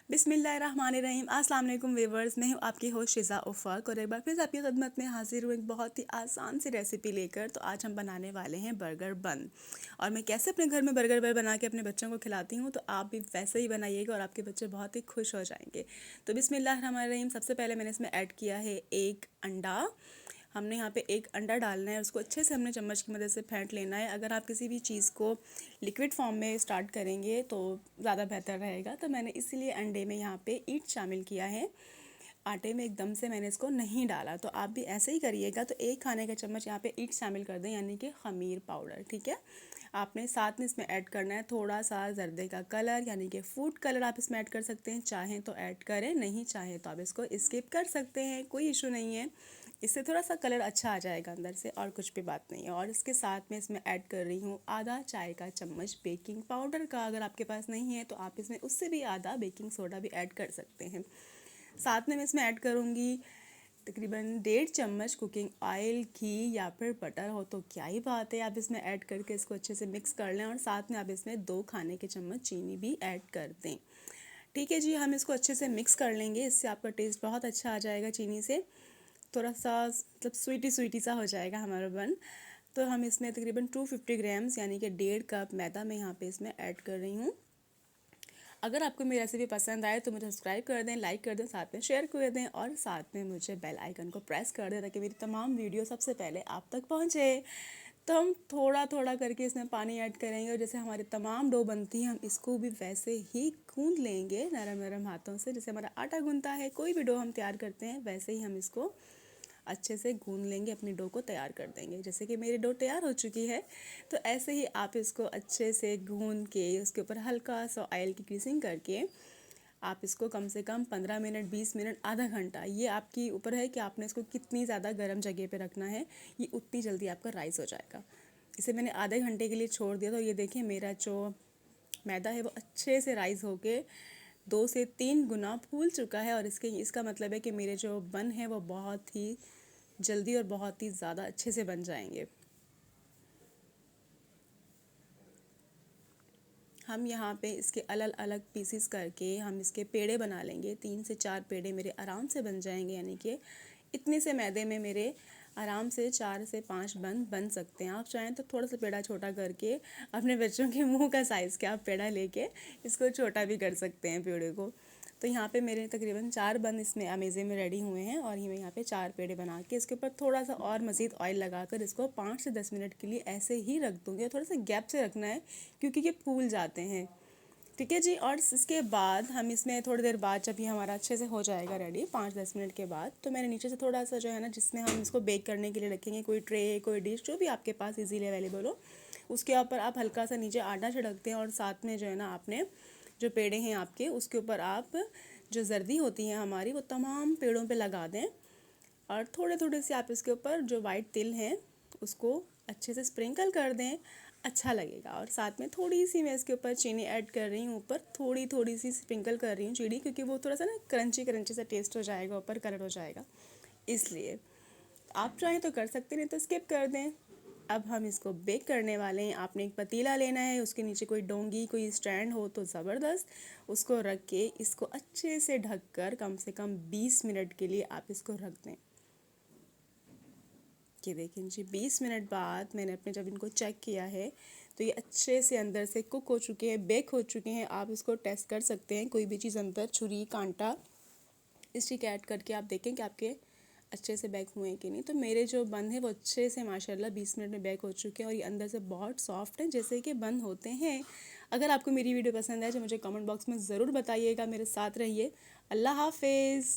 बिस्मिल्लाहिर्रहमानिर्रहीम। अस्सलाम वालेकुम व्यूअर्स, मैं हूँ आपकी होस्ट शिज़ा उफ़ाक और एक बार फिर से आपकी खिदमत में हाजिर हूँ एक बहुत ही आसान सी रेसिपी लेकर। तो आज हम बनाने वाले हैं बर्गर बन। और मैं कैसे अपने घर में बर्गर बना के अपने बच्चों को खिलाती हूँ, तो आप भी वैसे ही बनाइएगा और आपके बच्चे बहुत ही खुश हो जाएंगे। तो बिस्मिल्लाहिर्रहमानिर्रहीम। सबसे पहले मैंने इसमें ऐड किया है एक अंडा। हमने यहाँ पे एक अंडा डालना है, उसको अच्छे से हमने चम्मच की मदद से फेंट लेना है। अगर आप किसी भी चीज़ को लिक्विड फॉर्म में स्टार्ट करेंगे तो ज़्यादा बेहतर रहेगा, तो मैंने इसीलिए अंडे में यहाँ पे ईस्ट शामिल किया है। आटे में एकदम से मैंने इसको नहीं डाला, तो आप भी ऐसे ही करिएगा। तो एक खाने का चम्मच यहाँ पे ईस्ट शामिल कर दें, यानी कि खमीर पाउडर। ठीक है, आपने साथ में इसमें ऐड करना है थोड़ा सा जर्दे का कलर, यानी कि फूड कलर आप इसमें ऐड कर सकते हैं। चाहें तो ऐड करें, नहीं चाहें तो आप इसको स्किप कर सकते हैं, कोई इशू नहीं है। इससे थोड़ा सा कलर अच्छा आ जाएगा अंदर से, और कुछ भी बात नहीं है। और इसके साथ में इसमें ऐड कर रही हूँ आधा चाय का चम्मच बेकिंग पाउडर का। अगर आपके पास नहीं है तो आप इसमें उससे भी आधा बेकिंग सोडा भी ऐड कर सकते हैं। साथ में मैं इसमें ऐड करूँगी तकरीबन 1.5 चम्मच कुकिंग ऑयल, घी या फिर बटर हो तो क्या ही बात है। आप इसमें ऐड करके इसको अच्छे से मिक्स कर लें, और साथ में आप इसमें 2 खाने के चम्मच चीनी भी ऐड कर दें। ठीक है जी, हम इसको अच्छे से मिक्स कर लेंगे, इससे आपका टेस्ट बहुत अच्छा आ जाएगा। चीनी से थोड़ा सा मतलब स्वीटी सा हो जाएगा हमारा बन। तो हम इसमें तकरीबन 250 ग्राम्स यानी कि 1.5 कप मैदा मैं यहाँ पे इसमें ऐड कर रही हूँ। अगर आपको मेरी रेसिपी पसंद आए तो मुझे सब्सक्राइब कर दें, लाइक कर दें, साथ में शेयर कर दें, और साथ में मुझे बेल आइकन को प्रेस कर दें ताकि मेरी तमाम वीडियो सबसे पहले आप तक पहुँचे। तो हम थोड़ा थोड़ा करके इसमें पानी ऐड करेंगे, और जैसे हमारी तमाम डो बनती है हम इसको भी वैसे ही गूंद लेंगे नरम नरम हाथों से। जैसे हमारा आटा गूंदता है, कोई भी डो हम तैयार करते हैं, वैसे ही हम इसको अच्छे से गूंद लेंगे, अपनी डो को तैयार कर देंगे। जैसे कि मेरी डो तैयार हो चुकी है, तो ऐसे ही आप इसको अच्छे से गूंद के उसके ऊपर हल्का सा ऑयल की ग्रीसिंग करके आप इसको कम से कम 15 मिनट, 20 मिनट, आधा घंटा, ये आपके ऊपर है कि आपने इसको कितनी ज़्यादा गर्म जगह पे रखना है, ये उतनी जल्दी आपका राइस हो जाएगा। इसे मैंने आधे घंटे के लिए छोड़ दिया, तो ये देखिए मेरा जो मैदा है वो अच्छे से राइस होके 2 से 3 गुना फूल चुका है। और इसका मतलब है कि मेरे जो बन है वो बहुत ही जल्दी और बहुत ही ज़्यादा अच्छे से बन जाएंगे। हम यहाँ पे इसके अलग अलग पीसीस करके हम इसके पेड़े बना लेंगे। 3 से 4 पेड़े मेरे आराम से बन जाएंगे, यानी कि इतने से मैदे में मेरे आराम से 4 से 5 बन सकते हैं। आप चाहें तो थोड़ा सा पेड़ा छोटा करके अपने बच्चों के मुंह का साइज़ के आप पेड़ा लेके इसको छोटा भी कर सकते हैं पेड़े को। तो यहाँ पे मेरे तकरीबन 4 बन इसमें अमेज़े में रेडी हुए हैं, और ये मैं यहाँ पे 4 पेड़े बना के इसके ऊपर थोड़ा सा और मज़ीद ऑयल लगाकर इसको 5 से 10 मिनट के लिए ऐसे ही रख दूँगी। और थोड़ा सा गैप से रखना है क्योंकि ये फूल जाते हैं। ठीक है जी। और इसके बाद हम इसमें थोड़ी देर बाद, जब ये हमारा अच्छे से हो जाएगा रेडी 5-10 मिनट के बाद, तो मैंने नीचे से थोड़ा सा जो है ना, जिसमें हम इसको बेक करने के लिए रखेंगे, कोई ट्रे, कोई डिश, जो भी आपके पास इजीली अवेलेबल हो, उसके ऊपर आप हल्का सा नीचे आटा छिड़कते हैं। और साथ में जो है ना, आपने जो पेड़े हैं आपके, उसके ऊपर आप जो जर्दी होती हैं हमारी, वो तमाम पेड़ों पे लगा दें। और थोड़े थोड़े से आप इसके ऊपर जो वाइट तिल हैं उसको अच्छे से स्प्रिंकल कर दें, अच्छा लगेगा। और साथ में थोड़ी सी मैं इसके ऊपर चीनी ऐड कर रही हूँ, ऊपर थोड़ी थोड़ी सी स्प्रिंकल कर रही हूँ चीनी, क्योंकि वो थोड़ा सा ना क्रंची क्रंची सा टेस्ट हो जाएगा, ऊपर कलर हो जाएगा, इसलिए आप चाहें तो कर सकते, नहीं तो स्किप कर दें। अब हम इसको बेक करने वाले हैं। आपने एक पतीला लेना है, उसके नीचे कोई डोंगी, कोई स्टैंड हो तो ज़बरदस्त, उसको रख के इसको अच्छे से ढककर कम से कम 20 मिनट के लिए आप इसको रख दें। ये देखें जी, 20 मिनट बाद मैंने अपने जब इनको चेक किया है तो ये अच्छे से अंदर से कुक हो चुके हैं, बेक हो चुके हैं। आप इसको टेस्ट कर सकते हैं, कोई भी चीज़ अंदर, छुरी, कांटा, स्टिक ऐड करके आप देखें कि आपके अच्छे से बेक हुए हैं कि नहीं। तो मेरे जो बन है वो अच्छे से माशाल्लाह 20 मिनट में बेक हो चुके हैं, और ये अंदर से बहुत सॉफ्ट हैं, जैसे कि बन होते हैं। अगर आपको मेरी वीडियो पसंद है तो मुझे कमेंट बॉक्स में ज़रूर बताइएगा, मेरे साथ रहिए। अल्लाह हाफिज़।